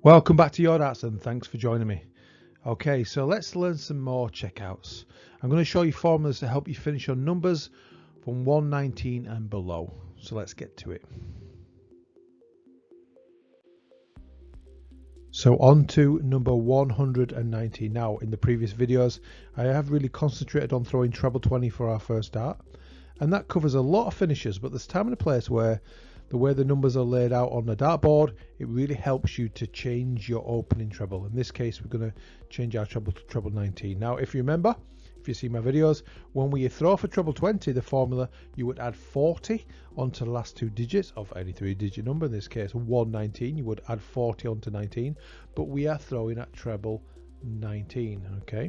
Welcome back to Your Darts and thanks for joining me. Okay, so let's learn some more checkouts. I'm going to show you formulas to help you finish your numbers from 119 and below. So let's get to it. So on to number 190. Now, in the previous videos, I have really concentrated on throwing treble 20 for our first dart. And that covers a lot of finishes, but there's time and a place where the way the numbers are laid out on the dartboard, it really helps you to change your opening treble. In this case, we're going to change our treble to treble 19. Now, if you remember, if you see my videos, when we throw for treble 20, the formula, you would add 40 onto the last two digits of any three-digit number. In this case, 119, you would add 40 onto 19, but we are throwing at treble 19, okay?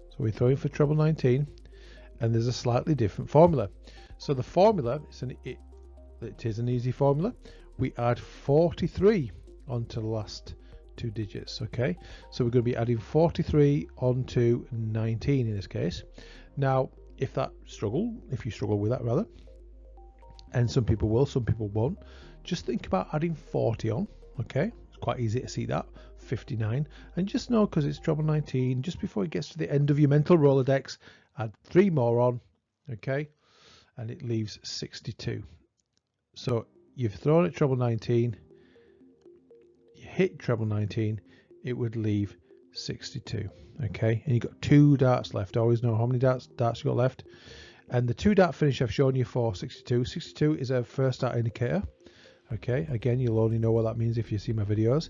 So we're throwing for treble 19, and there's a slightly different formula. So the formula, it is an easy formula. We add 43 onto the last two digits, okay? So we're going to be adding 43 onto 19 in this case. Now, if you struggle with that rather, and some people will, some people won't, just think about adding 40 on, okay? It's quite easy to see that, 59. And just know, because it's treble 19, just before it gets to the end of your mental Rolodex, add 3 more on, okay? And it leaves 62. So you've thrown at treble 19, you hit treble 19, it would leave 62, okay? And you've got 2 darts left. Always know how many darts you got left. And the 2 dart finish I've shown you for 62. 62 is a first dart indicator, okay? Again, you'll only know what that means if you see my videos.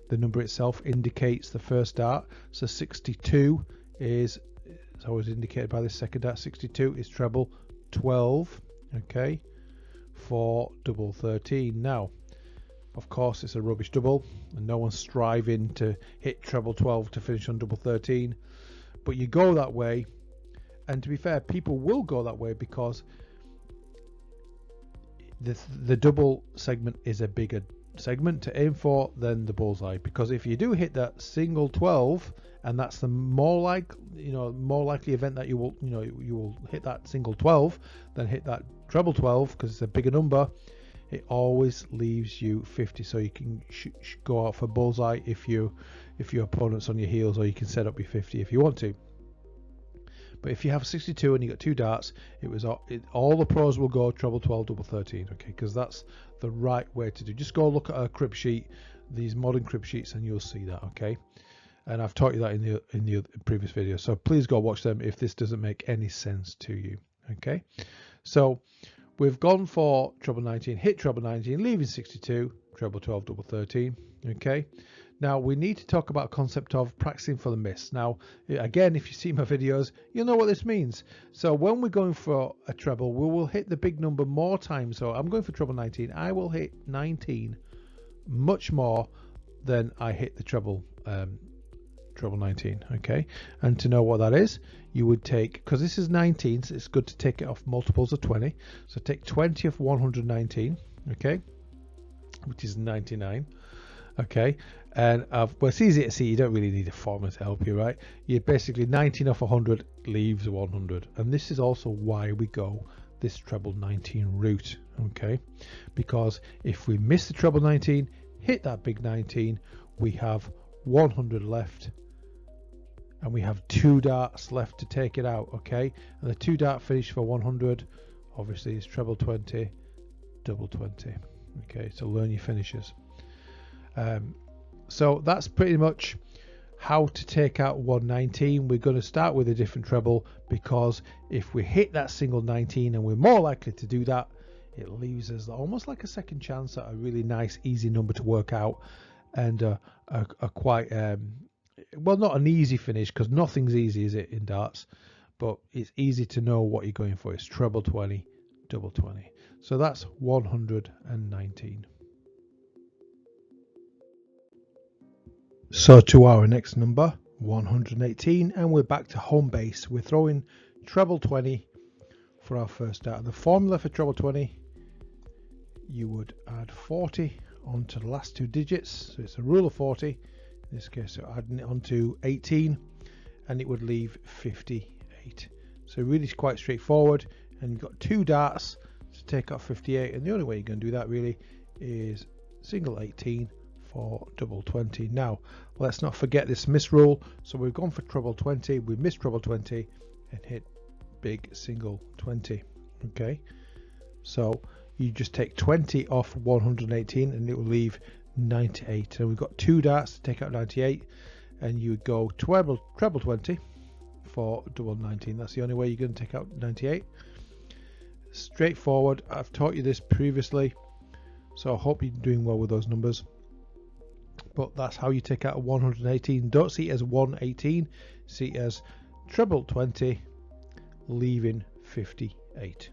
The number itself indicates the first dart. So 62 is always indicated by this second dart. 62 is treble 12, okay? For double 13. Now, of course, it's a rubbish double, and no one's striving to hit treble 12 to finish on double 13, but you go that way, and to be fair, people will go that way because the double segment is a bigger segment to aim for than the bullseye. Because if you do hit that single 12, and that's the more likely event that you will hit that single 12 than hit that treble 12, because it's a bigger number, it always leaves you 50. So you can go out for bullseye if your opponent's on your heels, or you can set up your 50 if you want to. But if you have 62 and you got 2 darts, all the pros will go treble 12, double 13, okay? Because that's the right way to do. Just go look at a crib sheet, these modern crib sheets, and you'll see that, okay? And I've taught you that in the previous video, so please go watch them if this doesn't make any sense to you, okay? So we've gone for treble 19, hit treble 19, leaving 62, treble 12, double 13, okay? Now we need to talk about concept of practicing for the miss. Now, again, if you see my videos, you'll know what this means. So when we're going for a treble, we will hit the big number more times. So I'm going for treble 19. I will hit 19 much more than I hit the treble 19, okay? And to know what that is, you would take, because this is 19, so it's good to take it off multiples of 20. So take 20 of 119, okay, which is 99, okay? And well, it's easy to see, you don't really need a formula to help you, right? You basically 19 off 100 leaves 100, and this is also why we go this treble 19 route, okay? Because if we miss the treble 19, hit that big 19, we have 100 left, and we have 2 darts left to take it out, okay? And the 2 dart finish for 100 obviously is treble 20, double 20, okay? So learn your finishes. So that's pretty much how to take out 119. We're going to start with a different treble, because if we hit that single 19, and we're more likely to do that, it leaves us almost like a second chance at a really nice, easy number to work out, and a quite well, not an easy finish, because nothing's easy, is it, in darts, but it's easy to know what you're going for. It's treble 20, double 20. So that's 119. So to our next number, 118, and we're back to home base. We're throwing treble 20 for our first dart. The formula for treble 20, you would add 40 onto the last two digits. So it's a rule of 40. In this case, so adding it onto 18, and it would leave 58. So really it's quite straightforward, and you've got 2 darts to take off 58, and the only way you're going to do that really is single 18 for double 20. Now let's not forget this miss rule. So we've gone for treble 20, we missed treble 20 and hit big single 20. Okay, so you just take 20 off 118 and it will leave 98. And we've got 2 darts to take out 98, and you would go treble 20 for double 19. That's the only way you're going to take out 98. Straightforward. I've taught you this previously, so I hope you're doing well with those numbers. But that's how you take out a 118. Don't see it as 118, see it as treble 20, leaving 58.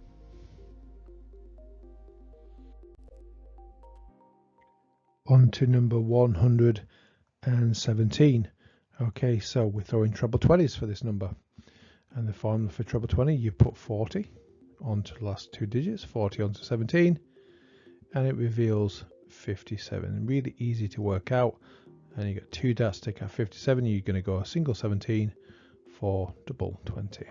On to number 117. Okay, so we're throwing treble 20s for this number. And the formula for treble 20, you put 40 onto the last 2 digits, 40 onto 17, and it reveals 57. Really easy to work out. And you got 2 darts to take out 57. You're going to go a single 17 for double 20.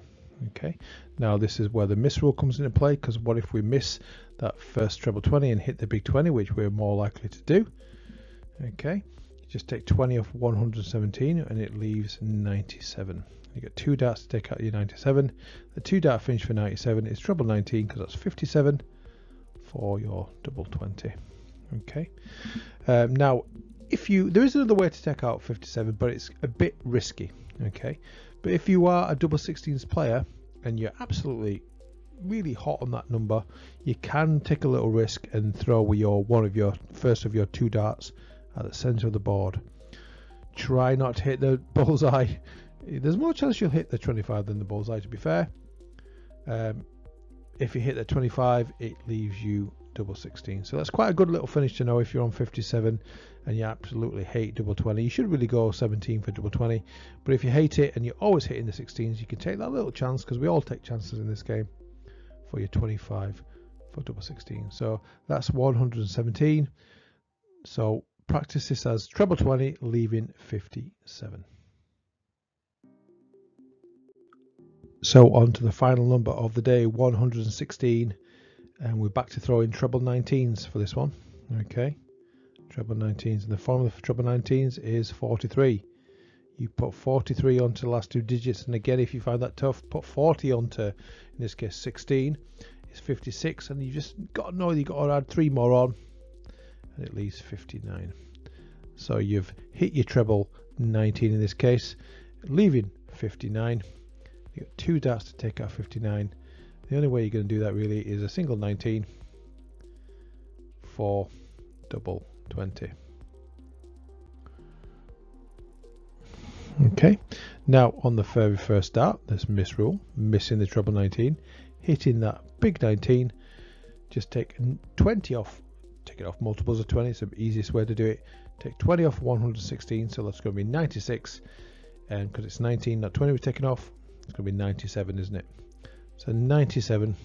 Okay, now this is where the miss rule comes into play, because what if we miss that first treble 20 and hit the big 20, which we're more likely to do? Okay, just take 20 off 117 and it leaves 97. You get 2 darts to take out your 97. The 2 dart finish for 97 is treble 19, because that's 57 for your double 20. Okay, now there is another way to take out 57, but it's a bit risky. Okay, but if you are a double 16s player and you're absolutely really hot on that number, you can take a little risk and throw first of your 2 darts at the center of the board. Try not to hit the bullseye. There's more chance you'll hit the 25 than the bullseye, to be fair. If you hit the 25, it leaves you double 16. So that's quite a good little finish to know if you're on 57 and you absolutely hate double 20. You should really go 17 for double 20. But if you hate it and you're always hitting the 16s, you can take that little chance, because we all take chances in this game, for your 25 for double 16. So that's 117. So practice this as treble 20, leaving 57. So on to the final number of the day, 116, and we're back to throwing treble 19s for this one. Okay, treble 19s, and the formula for treble 19s is 43. You put 43 onto the last 2 digits, and again, if you find that tough, put 40 onto, in this case 16 is 56, and you just got to know you've got to add 3 more on, and it leaves 59. So you've hit your treble 19 in this case, leaving 59. You've got 2 darts to take out 59. The only way you're going to do that really is a single 19 for double 20. Okay, now on the very first dart, this miss rule, missing the treble 19, hitting that big 19, just take 20 off, take it off multiples of 20, it's the easiest way to do it. Take 20 off 116, so that's going to be 96, and because it's 19, not 20 we're taking off, it's going to be 97, isn't it? So 97,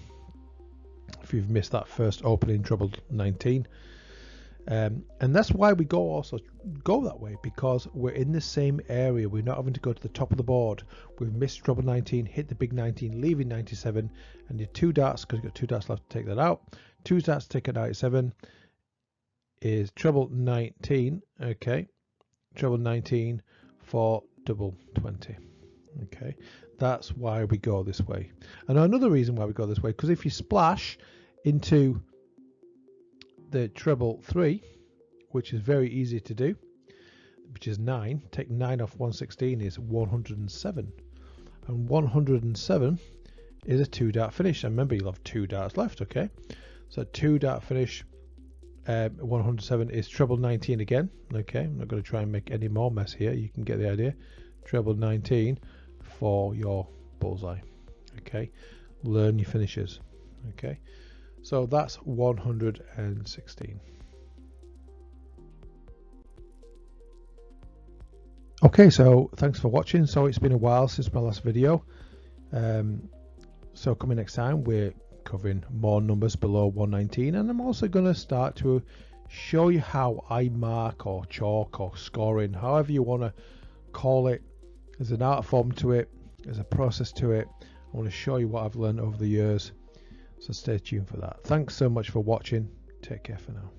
if you've missed that first opening treble 19. And that's why we go that way, because we're in the same area. We're not having to go to the top of the board. We've missed treble 19, hit the big 19, leaving 97, and your 2 darts, because you've got 2 darts left to take that out. 2 darts to take out 97 is treble 19. Okay, treble 19 for double 20. Okay, that's why we go this way. And another reason why we go this way, because if you splash into the treble 3, which is very easy to do, which is 9, take 9 off 116 is 107, and 107 is a 2 dart finish. And remember, you'll have 2 darts left. Okay, so 2 dart finish, 107 is treble 19 again. Okay, I'm not going to try and make any more mess here, you can get the idea. Treble 19 for your bullseye. Okay, learn your finishes. Okay, so that's 116. Okay, so thanks for watching. So it's been a while since my last video. So coming next time, we're covering more numbers below 119, and I'm also going to start to show you how I mark or chalk or scoring, however you want to call it. There's an art form to it, there's a process to it. I want to show you what I've learned over the years, so stay tuned for that. Thanks so much for watching. Take care for now.